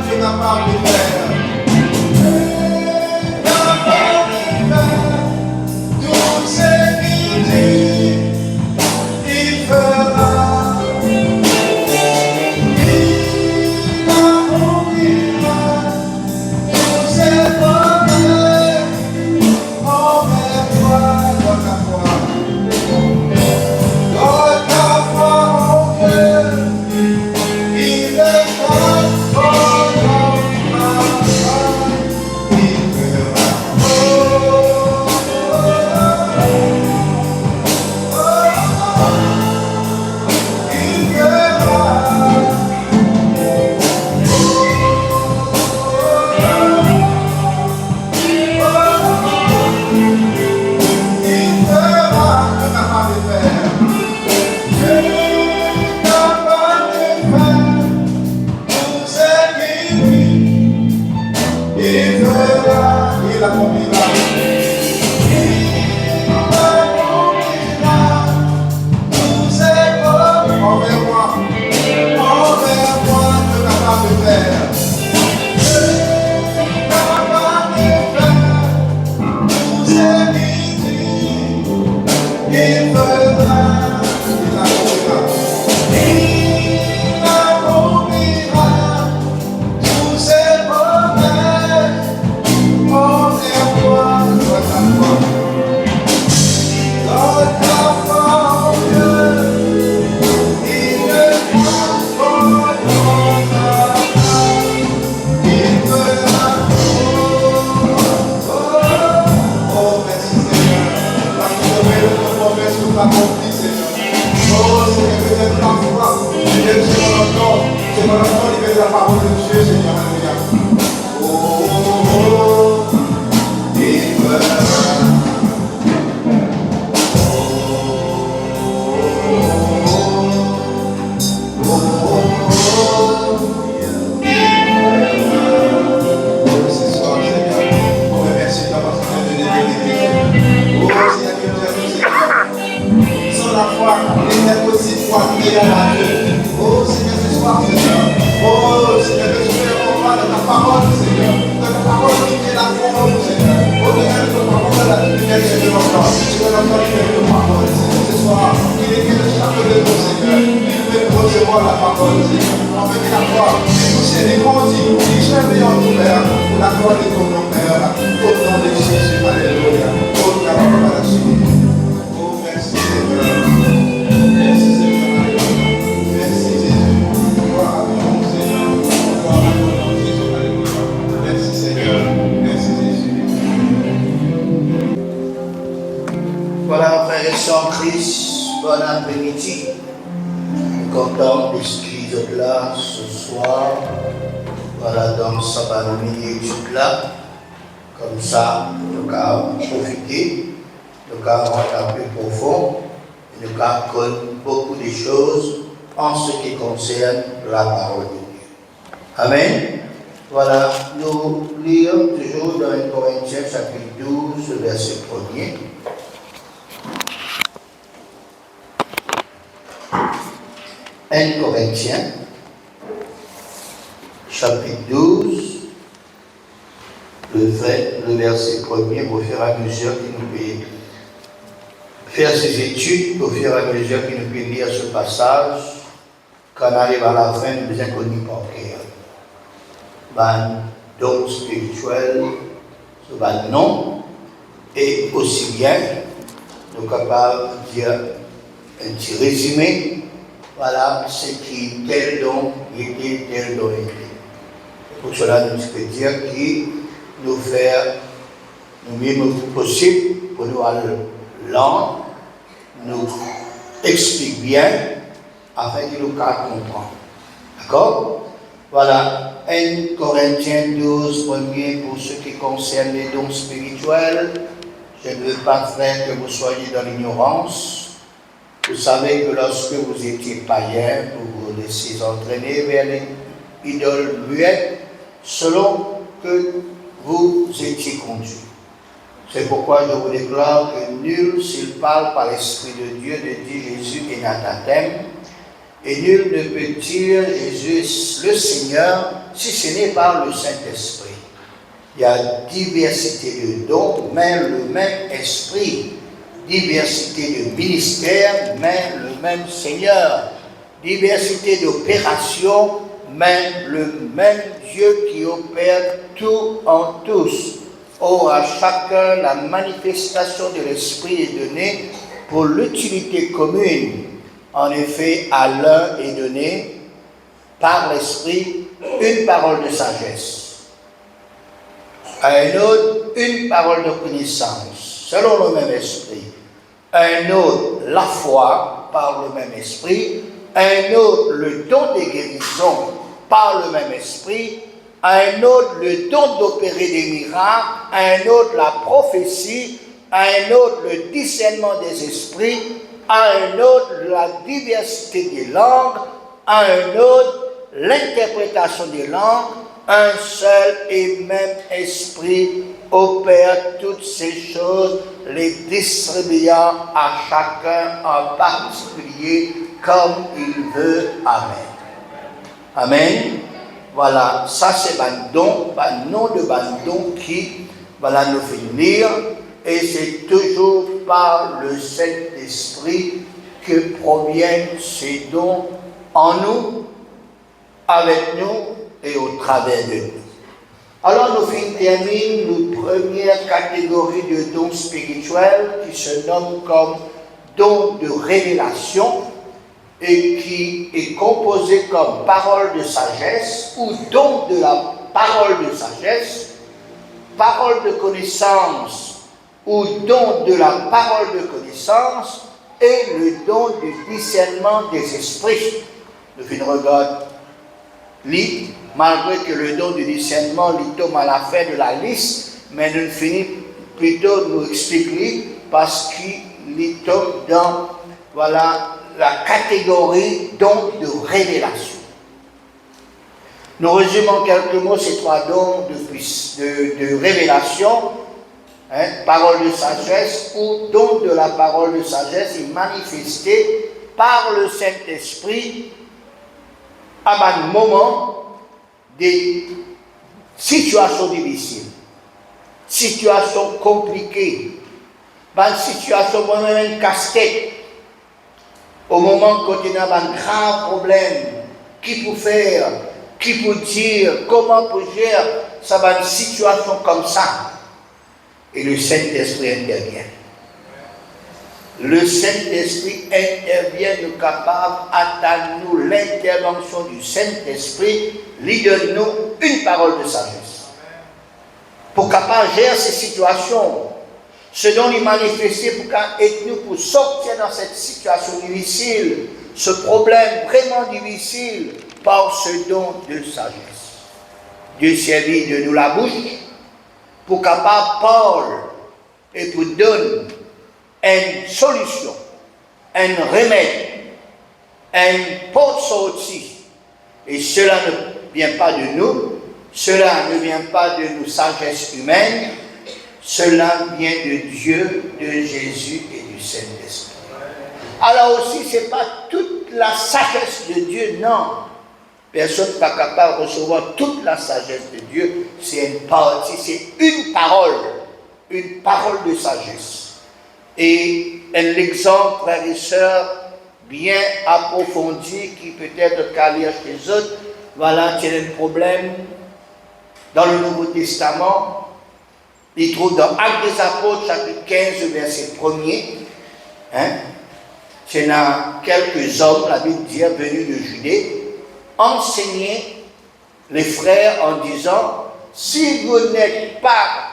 Dieu n'a pas pu faire. sois fidèle à Dieu. Oh Seigneur, ce soir, Seigneur. Oh Seigneur, que tu fais au mal de ta parole, Seigneur. De ta parole qui est la foi en nous, Seigneur. Au-delà de ta parole, la lumière de notre corps. Tu veux notre lumière de parole, Seigneur. Ce soir, il est que chacun de nous, Seigneur. Il veut recevoir la parole, Seigneur. On veut la foi. Et nous, c'est des consignes. Si jamais en nous, Père, pour la gloire de ton nom, Père. Au nom de Jésus, alléluia. Au nom de la parole à Jésus. Oh, merci, Seigneur. Merci, Seigneur. Merci, Jésus. Gloire à ton nom, Seigneur. Gloire à ton nom, Jésus. Alléluia. Merci, Seigneur. Merci, Jésus. Voilà, frères et sœurs en Christ, bon après-midi. Content d'être là ce soir. Voilà, donc ça va nous milieu là. Comme ça, nous allons profiter, nous allons rentrer un peu profond, et nous allons connaître beaucoup de choses en ce qui concerne la parole de Dieu. Amen. Voilà, nous lisons toujours dans 1 Corinthiens chapitre 12, verset 1er. 1 Corinthiens, chapitre 12, le verset 1er, au fur et à mesure qu'il nous peut faire ses études, au fur et à mesure qu'il nous peut lire ce passage, quand on arrive à la fin, nous avons connu par cœur. Ben, donc spirituel, ben non, et aussi bien, nous sommes capables de dire un petit résumé. Voilà ce qui tel don était, tel don était. Pour cela, nous pouvons dire que nous faire le mieux possible pour nous aller lent, nous explique bien, afin que nous puissions comprendre. D'accord? Voilà, 1 Corinthiens 12, premier, pour ce qui concerne les dons spirituels. Je ne veux pas, frère, que vous soyez dans l'ignorance. Vous savez que lorsque vous étiez païen, vous vous laissez entraîner vers les idoles muettes selon que vous étiez conduit. C'est pourquoi je vous déclare que nul, s'il parle par l'Esprit de Dieu, ne dit Jésus est anathème, et nul ne peut dire Jésus le Seigneur si ce n'est par le Saint-Esprit. Il y a diversité de dons, mais le même Esprit. Diversité de ministères, mais le même Seigneur. Diversité d'opérations, mais le même Dieu qui opère tout en tous. Or, à chacun, la manifestation de l'Esprit est donnée pour l'utilité commune. En effet, à l'un est donnée, par l'Esprit, une parole de sagesse. À un autre, une parole de connaissance, selon le même Esprit. Un autre, la foi, par le même Esprit. Un autre, le don de guérison, par le même Esprit. Un autre, le don d'opérer des miracles. Un autre, la prophétie. Un autre, le discernement des esprits. Un autre, la diversité des langues. Un autre, l'interprétation des langues. Un seul et même Esprit opère toutes ces choses, les distribuant à chacun en particulier comme il veut. Amen. Amen. Voilà, ça c'est un don, un nom de don qui, voilà, nous fait lire, et c'est toujours par le Saint-Esprit que proviennent ces dons en nous, avec nous et au travers de nous. Alors nous terminons une première catégorie de dons spirituels qui se nomme comme don de révélation et qui est composé comme parole de sagesse ou don de la parole de sagesse, parole de connaissance ou don de la parole de connaissance et le don du discernement des esprits. Nous regarde lit, malgré que le don du discernement tombe à la fin de la liste, mais nous finissons plutôt nous expliquer parce qu'il tombe dans, voilà, la catégorie don de révélation. Nous résumons quelques mots ces trois dons de révélation, parole de sagesse ou don de la parole de sagesse est manifesté par le Saint-Esprit à un moment des situations difficiles, situations compliquées, une situation vraiment casse-tête. Au moment où il y a un grand problème, qui peut faire, qui peut dire, comment peut gérer, ça va une situation comme ça. Et le Saint-Esprit intervient. Le Saint-Esprit intervient, nous capables, attend-nous l'intervention du Saint-Esprit, lui donne-nous une parole de sagesse. Pour capable gérer ces situations, ce dont il manifestait pour nous pour sortir dans cette situation difficile, ce problème vraiment difficile, par ce don de sagesse. Dieu servit de nous la bouche pour capable parler et pour donner une solution, un remède, un porte sortie. Et cela ne vient pas de nous, cela ne vient pas de nos sagesses humaines, cela vient de Dieu, de Jésus et du Saint-Esprit. Alors aussi, ce n'est pas toute la sagesse de Dieu, non. Personne n'est pas capable de recevoir toute la sagesse de Dieu. C'est une partie, c'est une parole de sagesse. Et un exemple, frères et sœurs, bien approfondi, qui peut-être qu'à lire chez les autres, voilà, c'est un problème dans le Nouveau Testament. Il trouve dans Actes des Apôtres, chapitre 15, verset 1er. C'est dans quelques hommes, la Bible dit, venus de Judée, enseigner les frères en disant, si vous n'êtes pas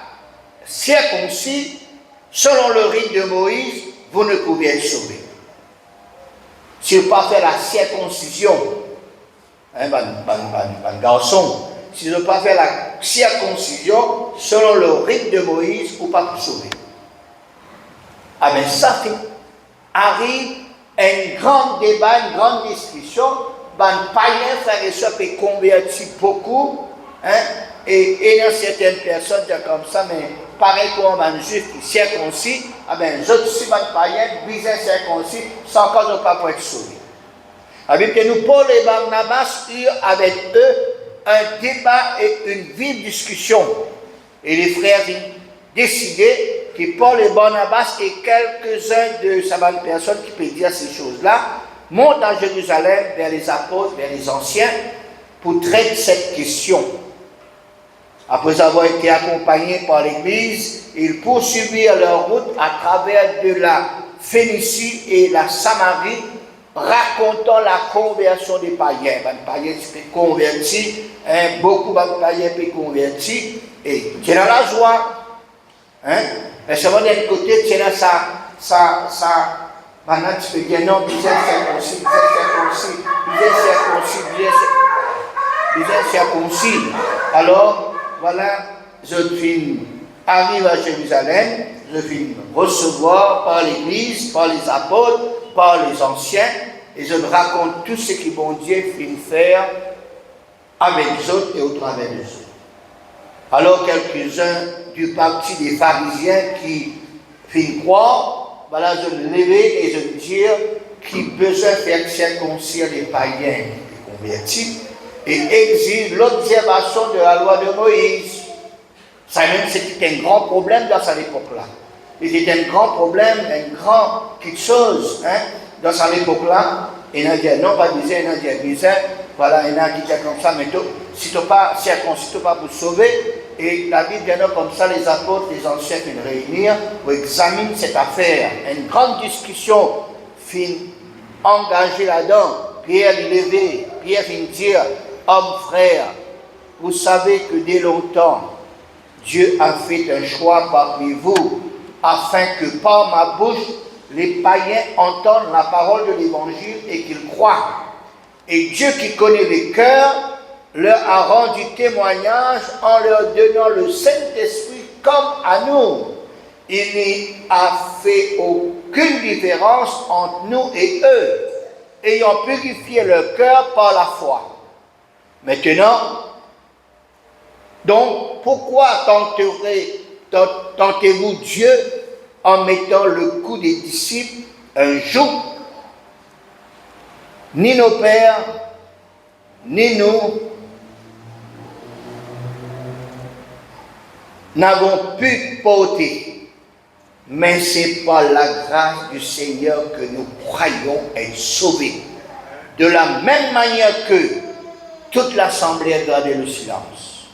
circoncis, selon le rite de Moïse, vous ne pouvez être sauvés. Si vous ne pas faire la circoncision, garçon, si vous ne pas faire la circoncision, selon le rite de Moïse, vous ne pouvez pas sauver. Ah bien ça arrive un grand débat, une grande discussion. Les païens, frères et sœurs, peuvent convertir beaucoup. Et dans certaines personnes, comme ça, mais pareil comme un juif qui circoncis, ah bien, les autres, si les païens, bien circoncis, sans cause de pas pour être sauvés. Avec que nous, Paul et Barnabas, eurent avec eux un débat et une vive discussion. Et les frères ont décidé que Paul et Barnabas et quelques-uns de ces personnes qui peuvent dire ces choses-là montent à Jérusalem vers les apôtres, vers les anciens, pour traiter cette question. Après avoir été accompagnés par l'Église, ils poursuivirent leur route à travers de la Phénicie et la Samarie, racontant la conversion des païens. Les païens étaient convertis, beaucoup de païens étaient convertis, et c'est dans la joie. Et seulement d'un côté, c'est là maintenant tu peux dire non, bien circoncis. Alors, voilà, je arrive à Jérusalem, je viens recevoir par l'Église, par les apôtres, par les anciens, et je me raconte tout ce que bon Dieu finit faire avec les autres et au travers des autres. Alors quelques-uns du parti des pharisiens qui finissent croire, voilà, je me lever et je me dire qu'il besoin de faire circoncire les païens qui convertis et exige l'observation de la loi de Moïse. Ça même c'était un grand problème dans cette époque-là. C'était un grand problème, un grand quelque chose dans cette époque-là. Et il a dit non, pas disait, il a dit bizarre. Voilà, il a dit comme ça, mais si tu n'es pas circoncis, tu n'es pas pour sauver. Et la Bible vient comme ça, les apôtres, les anciens viennent réunir pour examiner cette affaire. Une grande discussion finit engagée là-dedans. Pierre est levé, Pierre vient dire, hommes frères, vous savez que dès longtemps, Dieu a fait un choix parmi vous, afin que par ma bouche, les païens entendent la parole de l'Évangile et qu'ils croient. Et Dieu qui connaît les cœurs, leur a rendu témoignage en leur donnant le Saint-Esprit comme à nous. Il n'y a fait aucune différence entre nous et eux, ayant purifié leur cœur par la foi. Maintenant, donc, pourquoi tentez-vous Dieu en mettant le coup des disciples un joug ni nos pères, ni nous n'avons pu porter. Mais c'est par la grâce du Seigneur que nous croyons être sauvés. De la même manière que toute l'assemblée a gardé le silence.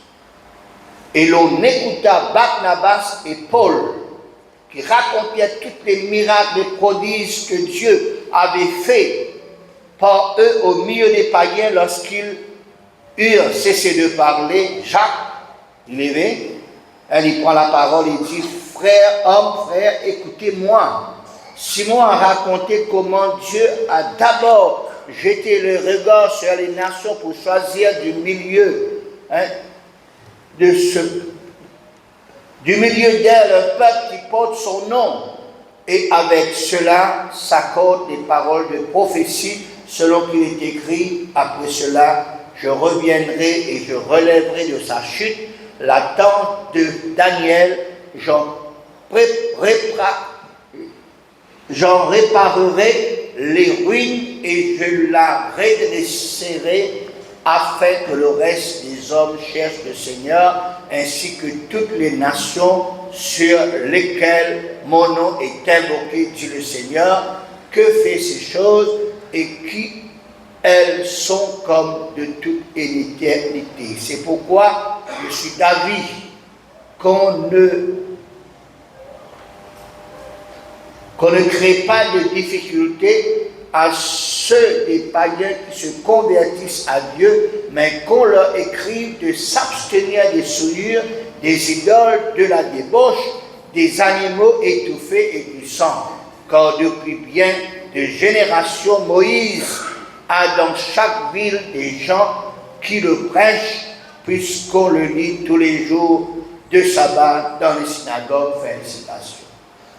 Et l'on écouta Barnabas et Paul qui racontaient tous les miracles et prodiges que Dieu avait faits par eux au milieu des païens lorsqu'ils eurent cessé de parler. Jacques, il prend la parole et dit, frères, écoutez-moi. Simon a raconté comment Dieu a d'abord jeté le regard sur les nations pour choisir du milieu d'elle un peuple qui porte son nom. Et avec cela s'accordent des paroles de prophétie, selon qu'il est écrit, après cela, je reviendrai et je relèverai de sa chute la tente de Daniel, j'en réparerai les ruines et je la redresserai afin que le reste des hommes cherchent le Seigneur, ainsi que toutes les nations sur lesquelles mon nom est invoqué, dit le Seigneur, que fait ces choses et qui elles sont comme de toute éternité. C'est pourquoi je suis d'avis qu'on ne crée pas de difficulté à ceux des païens qui se convertissent à Dieu, mais qu'on leur écrive de s'abstenir des souillures, des idoles, de la débauche, des animaux étouffés et du sang. Car depuis bien de générations, Moïse a dans chaque ville des gens qui le prêchent, puisqu'on le lit tous les jours de sabbat dans les synagogues. Fin de citation.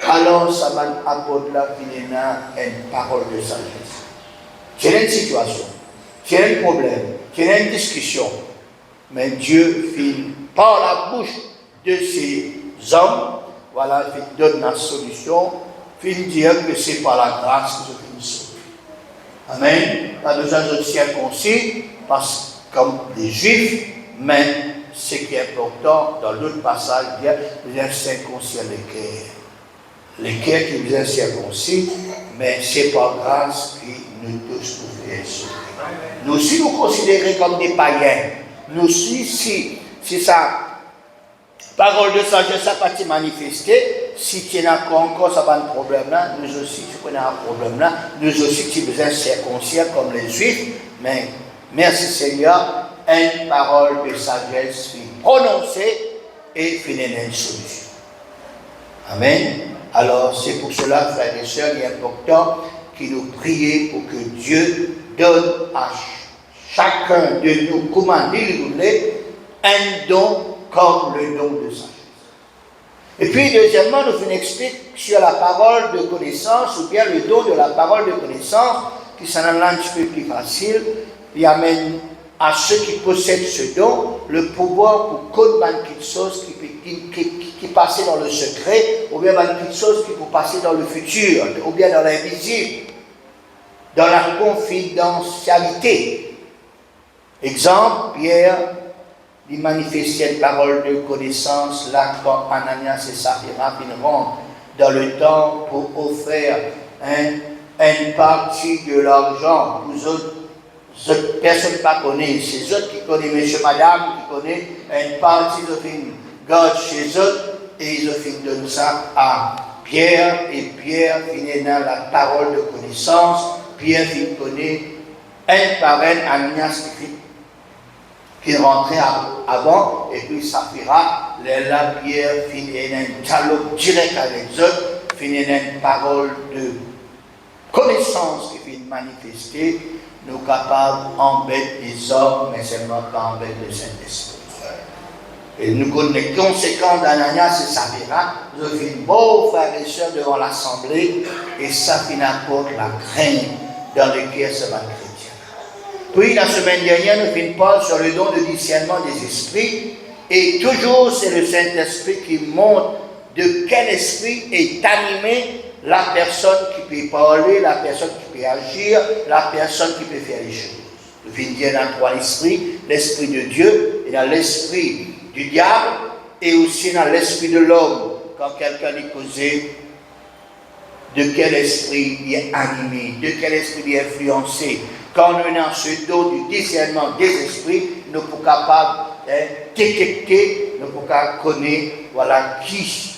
Alors, ça va apporter la une parole de sagesse. C'est une situation, c'est un problème, c'est une discussion. Mais Dieu filme par la bouche de ces hommes, voilà, il donne la solution, il dit que c'est par la grâce que je finis sauvé. Amen. Pas besoin de circoncis, parce que comme les Juifs, mais ce qui est important, dans l'autre passage, il y a les circoncis à l'équerre. L'équerre qui vous est circoncis, mais c'est par grâce que nous tous pouvons être sauvés. Nous aussi nous considérons comme des païens. Nous aussi, si ça parole de sagesse n'a pas été manifestée, si tu n'as encore ça pas de problème là, nous aussi tu connais un problème là, nous aussi tu besoin de circoncire comme les Juifs, mais merci Seigneur, une parole de sagesse fut prononcée et finit une solution. Amen. Alors c'est pour cela, frères et sœurs, il est important que nous prions pour que Dieu donne à chacun de nous, comment il voulait, un don comme le don de sagesse. Et puis, deuxièmement, nous expliquons sur la parole de connaissance, ou bien le don de la parole de connaissance, qui s'en est un petit peu plus facile, il amène à ceux qui possèdent ce don le pouvoir pour connaître quelque chose qui passait dans le secret, ou bien quelque chose qui peut passer dans le futur, ou bien dans l'invisible, dans la confidentialité. Exemple, Pierre, il manifestait une parole de connaissance là quand Ananias et Saphira rentrent dans le temple pour offrir une partie de l'argent aux autres personnes pas connaissent. C'est eux qui connaissent, monsieur, madame, qui connaissent une partie de garde chez eux et ils ont donné ça à Pierre et Pierre finit dans la parole de connaissance. Pierre connaît un par un Ananias qui rentrait avant, et puis Saphira, là, Pierre finit un dialogue direct avec eux, finit une parole de connaissance qui finit manifester, nous capables d'embêter les hommes, mais seulement pas embêter le Saint-Esprit. Et nous connaissons les conséquences d'Ananias et Saphira, nous finissons beaux frères et sœurs devant l'Assemblée, et ça finit apporte la crainte dans lequel se va chrétien. Puis la semaine dernière, nous finissons parler sur le don de discernement des esprits, et toujours c'est le Saint-Esprit qui montre de quel esprit est animé la personne qui peut parler, la personne qui peut agir, la personne qui peut faire les choses. Nous venons dire dans trois esprits, l'esprit de Dieu et dans l'esprit du diable et aussi dans l'esprit de l'homme. Quand quelqu'un est causé, de quel esprit il est animé, de quel esprit il est influencé. Quand nous avons ce don du discernement des esprits, nous sommes capables de détecter, nous sommes capables de connaître, voilà, qui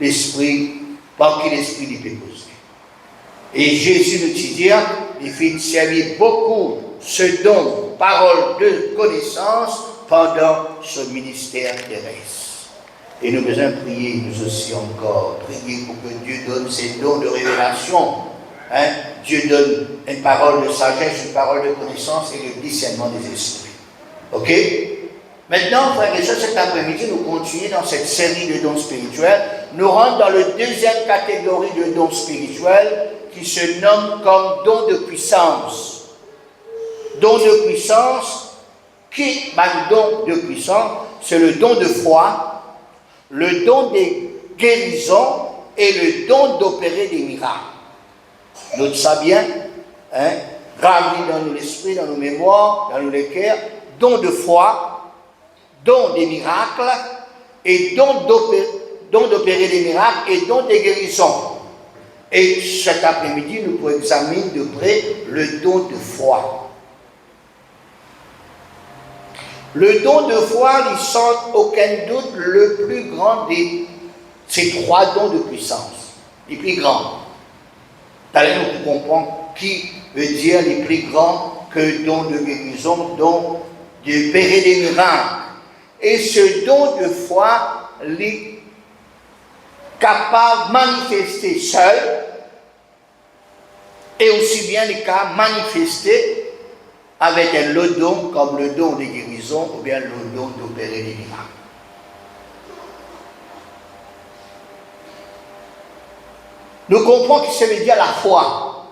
l'esprit, par qui l'esprit il peut causer. Et Jésus nous dit, il fait servir beaucoup ce don, parole de connaissance, pendant ce ministère terrestre. Et nous devons prier, nous aussi encore, prier pour que Dieu donne ces dons de révélation. Dieu donne une parole de sagesse, une parole de connaissance et le discernement des esprits. Ok? Maintenant, frères et sœurs, cet après-midi, nous continuons dans cette série de dons spirituels. Nous rentrons dans la deuxième catégorie de dons spirituels qui se nomme comme don de puissance. Don de puissance, qui le don de puissance, c'est le don de foi, le don des guérisons et le don d'opérer des miracles. Nous savons bien, gravé dans nos esprits, dans nos mémoires, dans nos cœurs, don de foi, don des miracles et don d'opérer des miracles et don des guérisons. Et cet après-midi, nous pourrons examiner de près le don de foi. Le don de foi, il sans aucun doute le plus grand de ces trois dons de puissance. Les plus grands. D'ailleurs, nous comprenons qui veut dire les plus grands que don de guérison, don d'opérer des miracles. Et ce don de foi, il est capable de manifester seul, et aussi bien les cas manifestés avec un autre don, comme le don de guérison ou bien le don d'opérer des miracles. Nous comprenons que ça veut dire la foi.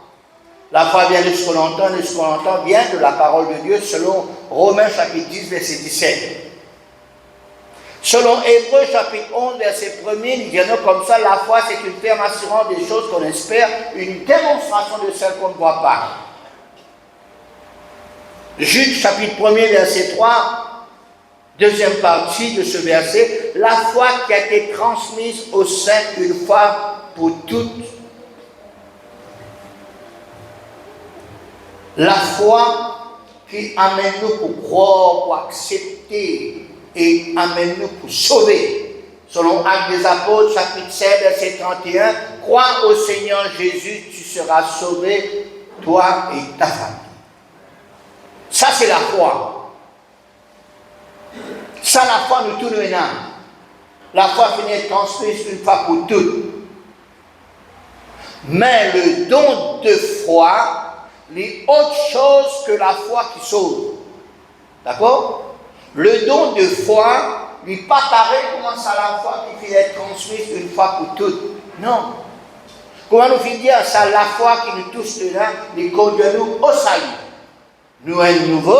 La foi vient de ce qu'on entend, et ce qu'on entend vient de la parole de Dieu selon Romains chapitre 10, verset 17. Selon Hébreux chapitre 11, verset 1er, il dit comme ça, la foi c'est une ferme assurance des choses qu'on espère, une démonstration de celles qu'on ne voit pas. Jude chapitre 1er, verset 3, deuxième partie de ce verset, la foi qui a été transmise aux saints une fois pour toutes. La foi qui amène nous pour croire, pour accepter et amène-nous pour sauver. Selon Actes des Apôtres, chapitre 7, verset 31, crois au Seigneur Jésus, tu seras sauvé, toi et ta famille. Ça, c'est la foi. Ça, la foi, nous tous nous énormes. La foi finit transmise une fois pour toutes. Mais le don de foi est autre chose que la foi qui sauve. D'accord? Le don de foi n'est pas pareil comment ça la foi qui finit être transmise une fois pour toutes. Non. Comment nous finit dire ça la foi qui nous touche dedans, nous conduit nous au salut. Nous sommes nouveaux,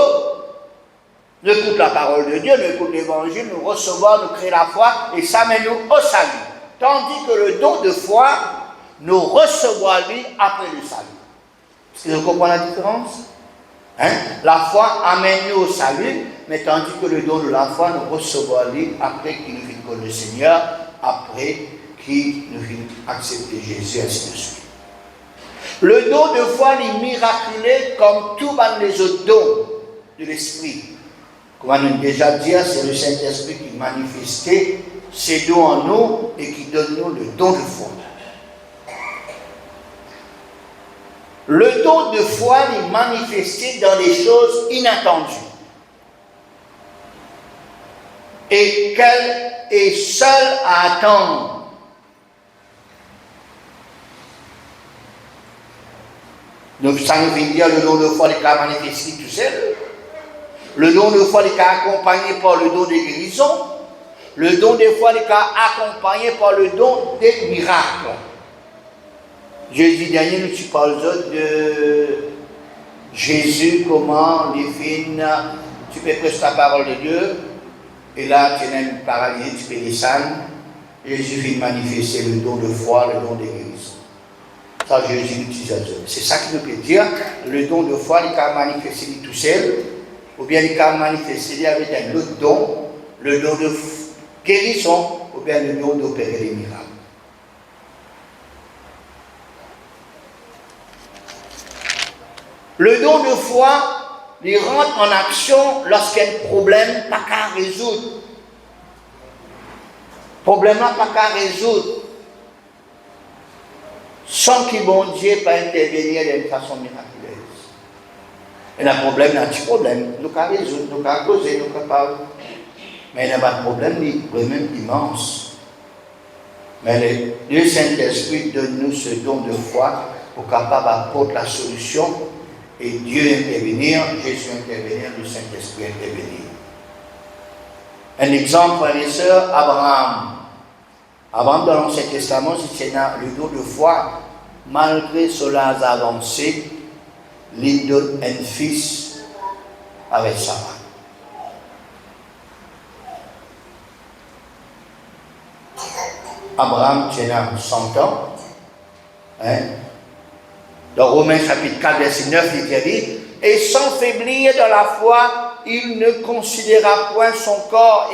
nous écoutons la parole de Dieu, nous écoutons l'évangile, nous recevons, nous créons la foi et ça mène nous au salut. Tandis que le don de foi, nous recevons lui après le salut. Est-ce que vous comprenez la différence? La foi amène-nous au salut, mais tandis que le don de la foi, nous recevons lui après qu'il nous vienne connaître le Seigneur, après qu'il nous vienne accepter Jésus, ainsi de suite. Le don de foi est miraculé comme tous les autres dons de l'Esprit. Comme on a déjà dit, c'est le Saint-Esprit qui manifestait ces dons en nous et qui donne nous le don de foi. Le don de foi est manifesté dans les choses inattendues et qu'elle est seule à attendre. Donc ça nous veut dire le don de foi est manifesté tout seul. Le don de foi est accompagné par le don de guérison. Le don de foi est accompagné par le don des miracles. Jeudi dernier, nous parlons de Jésus, comment les filles, tu peux prêcher la parole de Dieu, et là tu as une paralysie, tu peux descendre. Jésus vient manifester le don de foi, le don de guérison. Ça, Jésus l'utilise. C'est ça qui nous peut dire. Le don de foi, il peut manifester tout seul, ou bien il peut manifester avec un autre don, le don de guérison, ou bien le don d'opérer des miracles. Le don de foi, il rentre en action lorsqu'il y a un problème pas qu'à résoudre. Problème pas qu'à résoudre. Sans que bon Dieu pas intervenir d'une façon miraculeuse. Il y a un problème, il y a un petit problème. Nous pouvons résoudre, nous pouvons causer, nous pouvons parler. Mais il n'y a pas de problème, il y a un problème immense. Mais le Saint-Esprit donne-nous ce don de foi pour capable d'apporter la solution. Et Dieu intervenir, Jésus intervenir, le Saint-Esprit intervenir. Un exemple, frères et sœurs, Abraham. Abraham, dans l'Ancien Testament, c'est le don de foi, malgré cela avancé, il donne un fils avec Sarah. Abraham tient 100 ans. Hein? Dans Romains chapitre 4, verset 9, il dit, et sans faiblir dans la foi, il ne considéra point son corps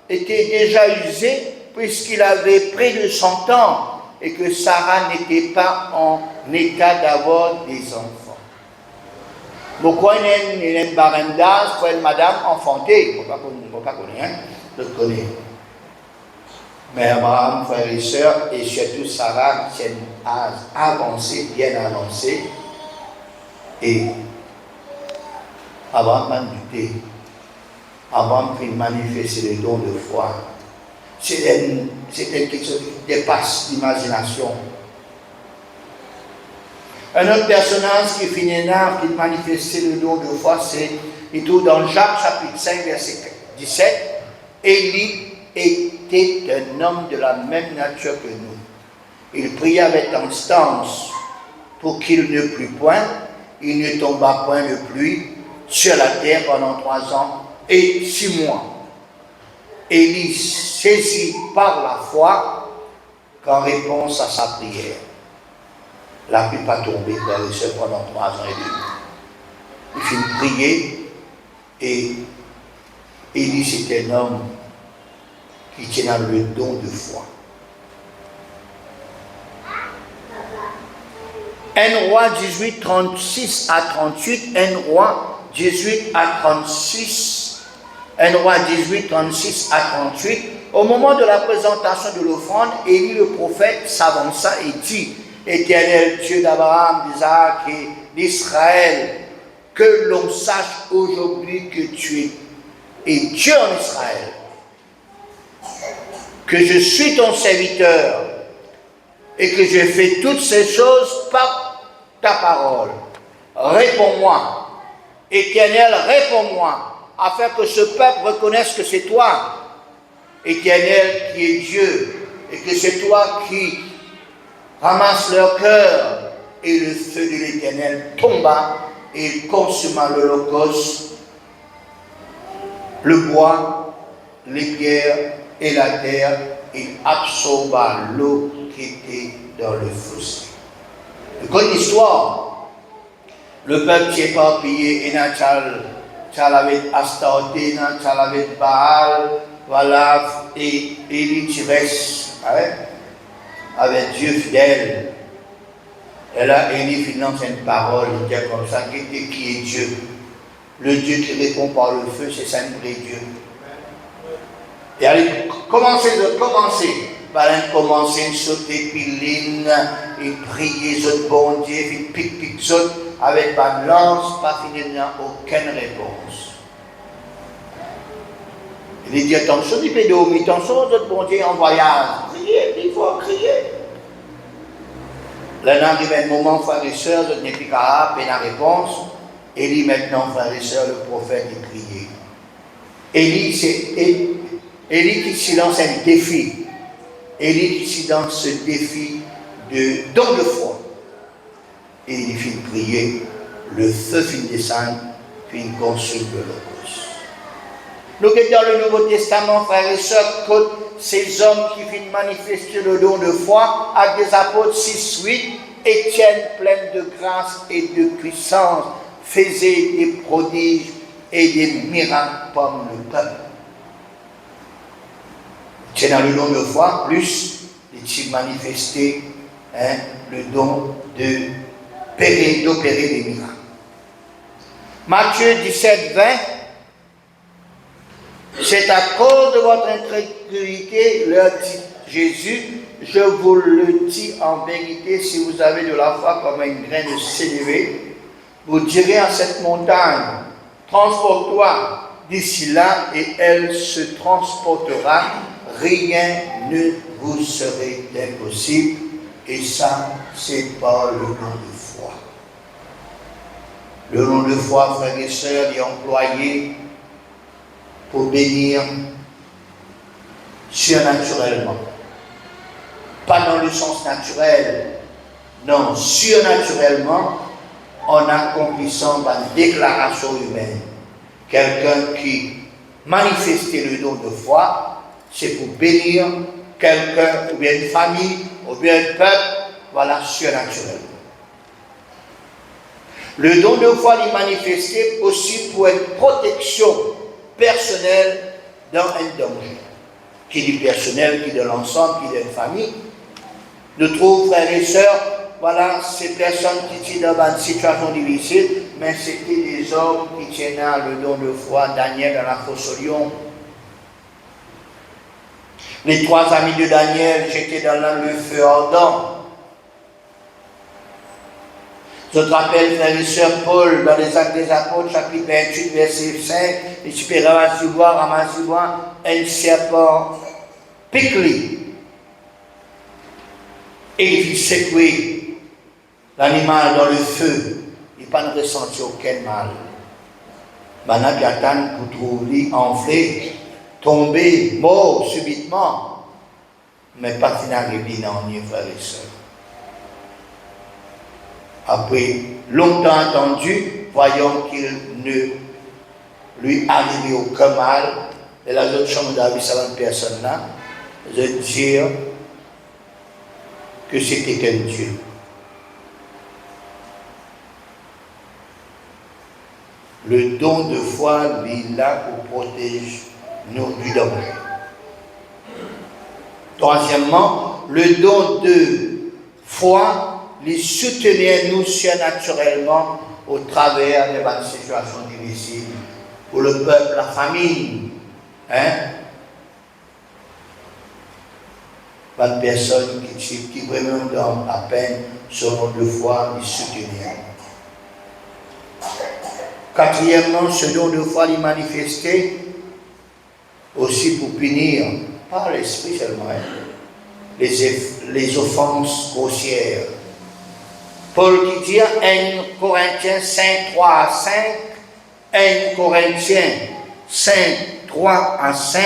était déjà usé, puisqu'il avait près de 100 ans, et que Sarah n'était pas en état d'avoir des enfants. Pourquoi il y a une baranda, pour une madame enfantée, il ne faut pas connaître, hein? Je le connais. Mais Abraham, frères et sœurs, et surtout Sarah, qui est un âge avancé, bien avancé, et Abraham m'a douté. Abraham peut manifester le don de foi. C'est quelque chose qui dépasse l'imagination. Un autre personnage qui finit là, qui manifestait le don de foi, c'est, il trouve dans Jacques chapitre 5, verset 17, Élie était un homme de la même nature que nous. Il priait avec instance pour qu'il ne plût point, il ne tomba point de pluie sur la terre pendant 3 ans et 6 mois. Élie, saisi par la foi, qu'en réponse à sa prière, la pluie pas tombée pendant 3 ans et demi. Il fit prier et Élie, c'était un homme qui tient le don de foi. 1 Roi 18, 36 à 38, 1 Roi 18 à 36, 1 Roi 18, 36 à 38. Au moment de la présentation de l'offrande, Élie le prophète s'avança et dit, Éternel Dieu d'Abraham, d'Isaac et d'Israël, que l'on sache aujourd'hui que tu es Dieu en Israël, que je suis ton serviteur et que je fais toutes ces choses par ta parole. Réponds-moi, Éternel, réponds-moi, afin que ce peuple reconnaisse que c'est toi, Éternel, qui est Dieu, et que c'est toi qui ramasses leur cœur. Et le feu de l'Éternel tomba et consuma l'holocauste, le bois, les pierres et la terre, il absorba l'eau qui était dans le fossé. Vous connaissez l'histoire. Le peuple s'est éparpillé, et avec Astarté, avec Baal, voilà, et Élie avec Dieu fidèle. Et là, Élie finance une parole, il dit comme ça, qui est Dieu. Le Dieu qui répond par le feu, c'est ça, un vrai Dieu. Et allez, commencez, par commencer à sauter, piline, et prier, autres bon Dieu, et pic, avec ma lance, pas finalement aucune réponse. Il dit attention, il peut dormir, attention, autres bon Dieu en voyage, criez, il faut crier. Là, il arrive un moment, frères et sœurs, je n'ai plus qu'à peine la réponse. Élie, maintenant, frères et sœurs, le prophète, il priait. Élie, c'est Élie qui se lance un défi. Élie qui se lance ce défi de don de foi. Et il fit prier, le feu fit descendre, fit consume l'holocauste. Nous, dans le Nouveau Testament, frères et sœurs, ces hommes qui viennent manifester le don de foi, avec des apôtres 6-8, Étienne, plein de grâce et de puissance, faisait des prodiges et des miracles parmi le peuple. C'est dans le don de foi, plus il manifesté le don d'opérer des miracles. Matthieu 17, 20, c'est à cause de votre incrédulité, leur dit Jésus, je vous le dis en vérité, si vous avez de la foi comme un grain de sénévé, vous direz à cette montagne, transporte-toi d'ici là, et elle se transportera, rien ne vous serait impossible, et ça, c'est par le don de foi. Le don de foi, frères et sœurs, est employé pour bénir surnaturellement. Pas dans le sens naturel, non, surnaturellement, en accomplissant une déclaration humaine. Quelqu'un qui manifestait le don de foi, c'est pour bénir quelqu'un, ou bien une famille, ou bien un peuple, voilà, surnaturellement. Le don de foi est manifesté aussi pour une protection personnelle dans un danger. Qui dit personnel, qui dit de l'ensemble, qui dit une famille. Nous trouvons, frères et sœurs, voilà, ces personnes qui étaient dans une situation difficile, mais c'était des hommes qui tenaient le don de foi. Daniel dans la fosse au lion. Les 3 amis de Daniel jetaient dans le feu ardent. Je te rappelle, frère et sœur, Paul, dans les Actes des Apôtres, chapitre 28, verset 5, il se ramasse un serpent piqué. Et il fit secouer l'animal dans le feu. Il n'a pas ressenti aucun mal. Maintenant, il attend pour trouver enflé, tomber, mort subitement. Mais pas finaliser dans les frères et sœurs. Après longtemps attendu, voyons qu'il ne lui arrivait aucun mal, et la autre chambre d'avis, ça va personne là, je dire que c'était qu'un Dieu. Le don de foi, lui, là, pour protéger nous du danger. Troisièmement, le don de foi les soutenir nous surnaturellement au travers de la situation difficile pour le peuple, la famille. Pas de personnes qui vraiment dans la peine selon de foi les soutenir. Quatrièmement, ce don de foi est manifesté aussi pour punir, par l'esprit seulement, les offenses grossières. Paul qui dit 1 Corinthiens 5, 3 à 5, 1 Corinthiens 5, 3 à 5,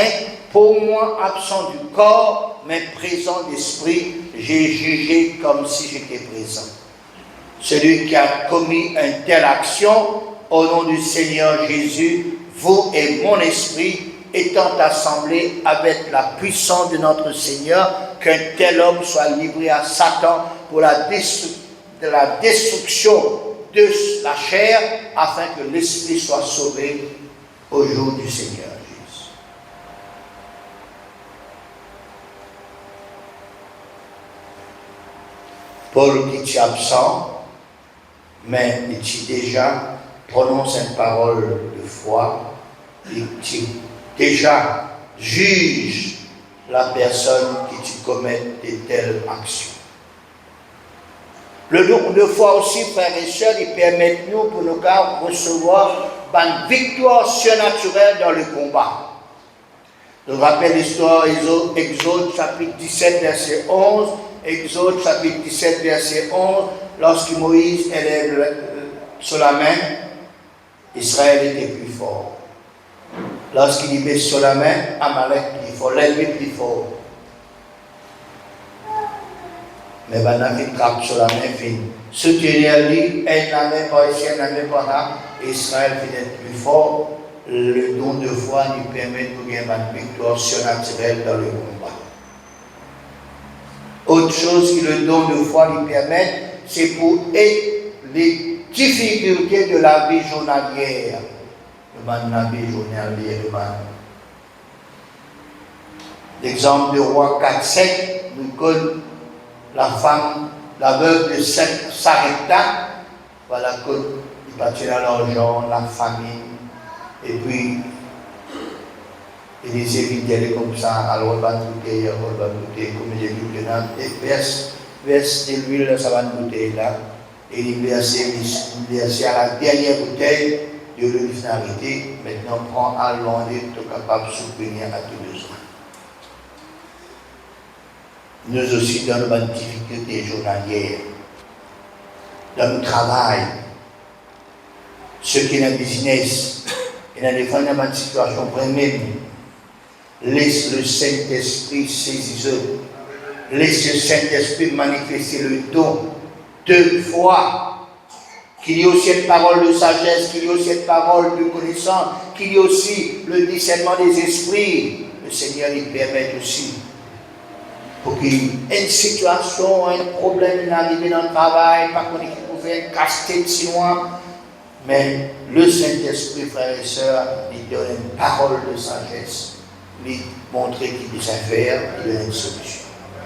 pour moi, absent du corps, mais présent d'esprit, j'ai jugé comme si j'étais présent. Celui qui a commis une telle action, au nom du Seigneur Jésus, vous et mon esprit, étant assemblés avec la puissance de notre Seigneur, qu'un tel homme soit livré à Satan pour la destruction de la chair, afin que l'esprit soit sauvé au jour du Seigneur Jésus. Paul qui est absent, mais il déjà prononce une parole de foi, il déjà juge la personne qui commet de telles actions. Le don de foi aussi, frères et sœurs, il permet nous, pour nous recevoir une victoire surnaturelle dans le combat. Je vous rappelle l'histoire Exode chapitre 17, verset 11. Exode chapitre 17, verset 11. Lorsque Moïse élève sur la main, Israël était plus fort. Lorsqu'il met sur la main, Amalek plus fort, l'ennemi plus fort. Mais maintenant, il frappe sur la main fine. Soutenir-lui, un main par ici, un main par là, Israël finit être plus fort. Le don de foi nous permet de gagner une victoire surnaturelle dans le combat. Autre chose que le don de foi lui permet, c'est pour aider les difficultés de la vie journalière. La vie journalière, l'exemple de Roi 4-7 nous donne la femme, la veuve de Sarepta, voilà, il partit dans l'argent, la famine, et puis il les évitait comme ça, alors on va goûter, comme j'ai dit maintenant, et verse de l'huile, ça va goûter là, et il verse à la dernière bouteille de l'huile finalité, maintenant prend à l'on est capable de soutenir à tous les autres. Nous aussi dans nos difficultés journalières, dans le travail, ceux qui sont dans le business, et dans les différentes situations, vraiment, laisse le Saint-Esprit saisir, laisse le Saint-Esprit manifester le don de foi, qu'il y ait aussi une parole de sagesse, qu'il y ait aussi une parole de connaissance, qu'il y ait aussi le discernement des esprits. Le Seigneur lui permet aussi. Pour qu'il y ait une situation, un problème arrivé dans le travail, pas qu'on pouvait caster si loin, mais le Saint-Esprit, frères et sœurs, lui donne une parole de sagesse, lui montrer qu'il sait faire, il donne une solution.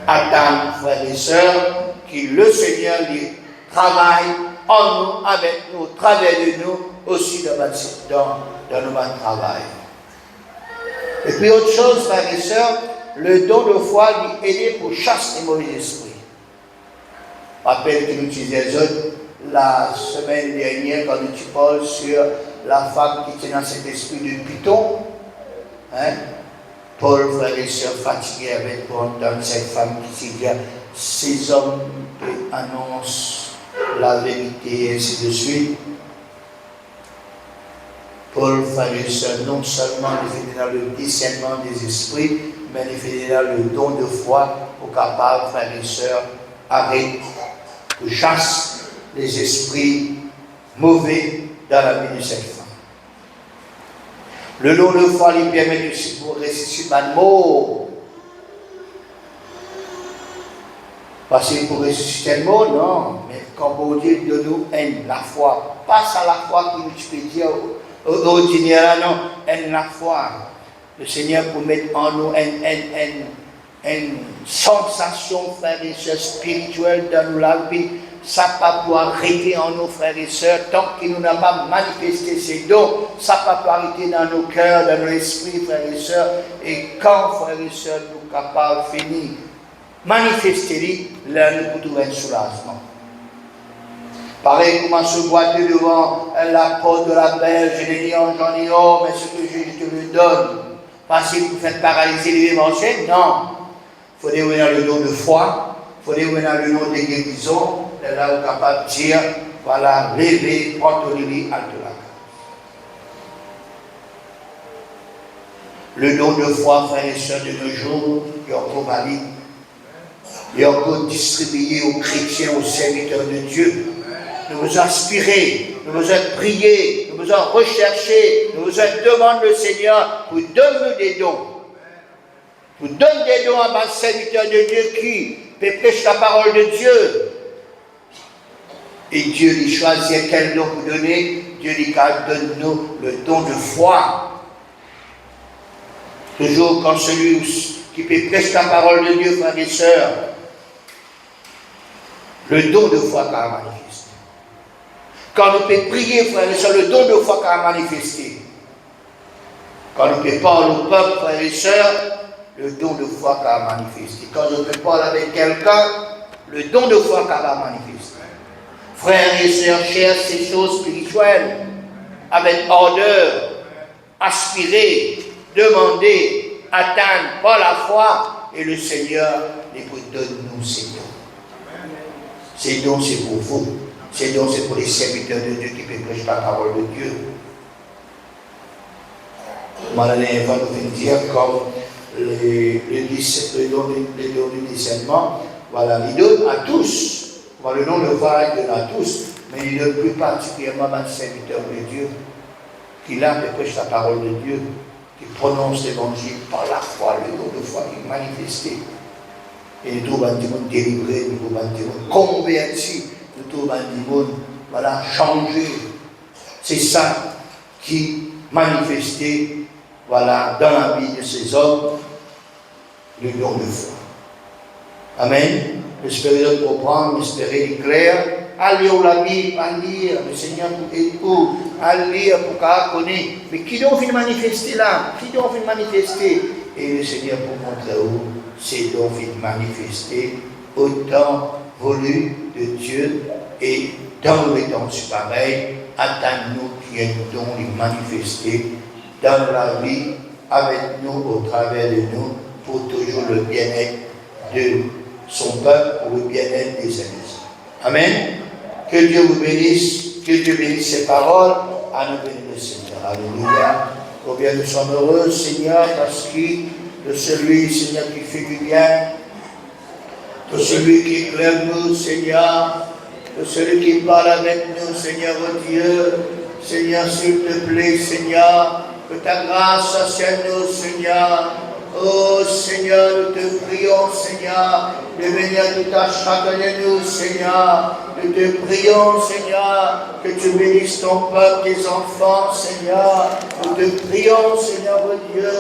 Attendre, frères et sœurs, que le Seigneur lui travaille en nous, avec nous, au travers de nous, aussi dans notre travail. Et puis autre chose, frères et sœurs, le don de foi lui aider pour chasser les mauvais esprits. Rappelle que nous disons la semaine dernière quand nous parlons sur la femme qui tient dans cet esprit de python. Hein? Paul, frère et sœur, fatigué avec pour entendre cette femme qui dit ces hommes annoncent la vérité et ainsi de suite. Paul, frère et sœur, non seulement il fait dans le discernement des esprits, mais il fait dans le don de foi pour capable, frères et sœurs, avec ou chasse les esprits mauvais dans la vie de cette femme. Le don de foi lui permet de ressusciter un mot. Parce que pour ressusciter le mot, non, mais quand bon Dieu de nous aime la foi, pas à la foi qui nous peut dire ordinaire, non, aime la foi. Le Seigneur pour mettre en nous une sensation, frères et sœurs, spirituelle dans nous la vie. Ça ne va pas arrêter en nous, frères et sœurs, tant qu'il nous n'a pas manifesté ces dons, ça ne va pas arrêter dans nos cœurs, dans nos esprits, frères et sœurs. Et quand, frères et sœurs, nous sommes capables de finir, manifester, là, nous pouvons trouver un soulagement. Pareil, comment se boiter devant la porte de la berge, je l'ai dit, j'en ai oh, mais ce que je te le donne. Parce que vous faites paralyser les évangéliques, non. Il faut dérouler le don de foi, il faut dérouler le nom de guérison. Là, vous êtes capable de dire, voilà, levez, portez-le, halte la case. Le don de foi, frères et sœurs, de nos jours, est encore valide. Il est encore distribué aux chrétiens, aux serviteurs de Dieu. Nous vous inspirer, nous vous prier, nous vous rechercher, nous vous demander le Seigneur pour donner des dons. Pour donner des dons à ma serviteur de Dieu qui peut prêcher la parole de Dieu. Et Dieu lui choisit quel don vous donner. Dieu lui donne-nous le don de foi. Toujours quand celui qui peut prêcher la parole de Dieu, frères et sœurs, le don de foi qu'a manifesté. Quand nous pouvons prier, frères et sœurs, le don de foi qu'a manifesté. Quand nous pouvons parler au peuple, frères et sœurs, le don de foi qu'a manifesté. Quand je peux parler avec quelqu'un, le don de foi qu'a manifesté. Frères et sœurs, cherchez ces choses spirituelles avec ardeur, aspirer, demander, atteindre par la foi, et le Seigneur nous donne ces dons. Ces dons, c'est pour vous. Ces dons, c'est pour les serviteurs de Dieu qui peuvent prêcher la parole de Dieu. Madame va nous dire comme le don du discernement, voilà, il donne à tous. Voilà, le nom de foi, il donne à tous, mais il donne plus particulièrement à un serviteur de Dieu qui là prêche la parole de Dieu, qui prononce l'évangile par la foi, le don de foi qui est manifesté. Et nous trouvons du monde délivré, nous trouvons du monde converti, nous trouvons du monde, voilà, changé. C'est ça qui manifestait, voilà, dans la vie de ces hommes, le don de foi. Amen. J'espère comprendre, j'espère clair. Allez au la Bible, à lire, le Seigneur nous aide pour, à lire pour qu'on connaisse. Mais qui doit venir manifester là? Qui doit venir manifester? Et le Seigneur pour montrer où c'est donc venir manifester au temps voulu de Dieu et dans le temps pareil, attends-nous qui est donc les manifester dans la vie avec nous, au travers de nous, pour toujours le bien-être de son peuple, pour le bien-être des Églises. Amen. Que Dieu vous bénisse, que Dieu bénisse ses paroles. À nous bénir le Seigneur. Alléluia. Combien nous sommes heureux, Seigneur, parce que de celui, Seigneur, qui fait du bien, de celui qui éclaire nous, Seigneur, de celui qui parle avec nous, Seigneur Dieu. Seigneur, s'il te plaît, Seigneur, que ta grâce assure nous, Seigneur. Oh Seigneur, nous te prions, Seigneur, de venir tout à chacun de nous, Seigneur. Nous te prions, Seigneur, que tu bénisses ton peuple, tes enfants, Seigneur. Nous te prions, Seigneur Dieu,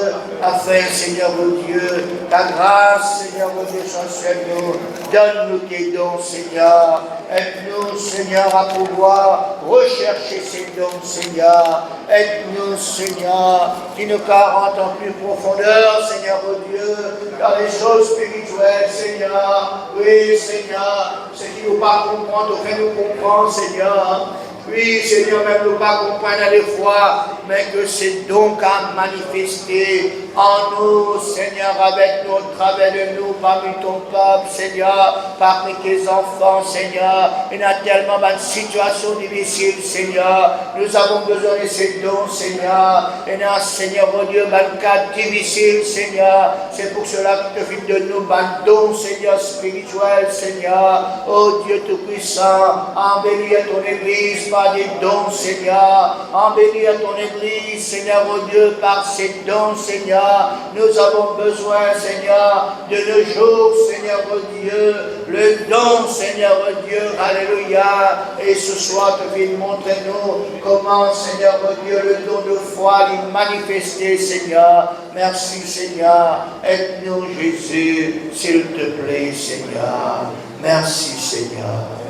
afin, Seigneur Dieu, ta grâce, Seigneur Dieu, chancelle nous. Donne-nous tes dons, Seigneur. Aide-nous, Seigneur, à pouvoir rechercher ces dons, Seigneur. Aide-nous, Seigneur, qui nous rentre en plus profondeur, Seigneur Dieu, dans les choses spirituelles, Seigneur. Oui, Seigneur, ce qui nous pas comprendre, fais-nous comprendre, Seigneur. Oui, Seigneur, même nous pas comprendre à des fois, mais que c'est donc à manifester en nous, Seigneur, avec nous, au travers de nous, parmi ton peuple, Seigneur, parmi tes enfants, Seigneur. Il y a tellement de situations difficiles, Seigneur. Nous avons besoin de ces dons, Seigneur. Il y a, Seigneur, mon Dieu, un cas difficile, Seigneur. C'est pour cela que tu fais de nous un don, Seigneur, spirituel, Seigneur. Oh Dieu Tout-Puissant, embellis à ton Église par des dons, Seigneur. Embellis à ton Église, Seigneur, mon Dieu, par ces dons, Seigneur. Nous avons besoin, Seigneur, de nos jours, Seigneur, mon Dieu, le don, Seigneur, mon Dieu, alléluia. Et ce soir, tu viens montrer nous comment, Seigneur, mon Dieu, le don de foi est manifesté, Seigneur. Merci, Seigneur. Aide-nous, Jésus, s'il te plaît, Seigneur. Merci, Seigneur.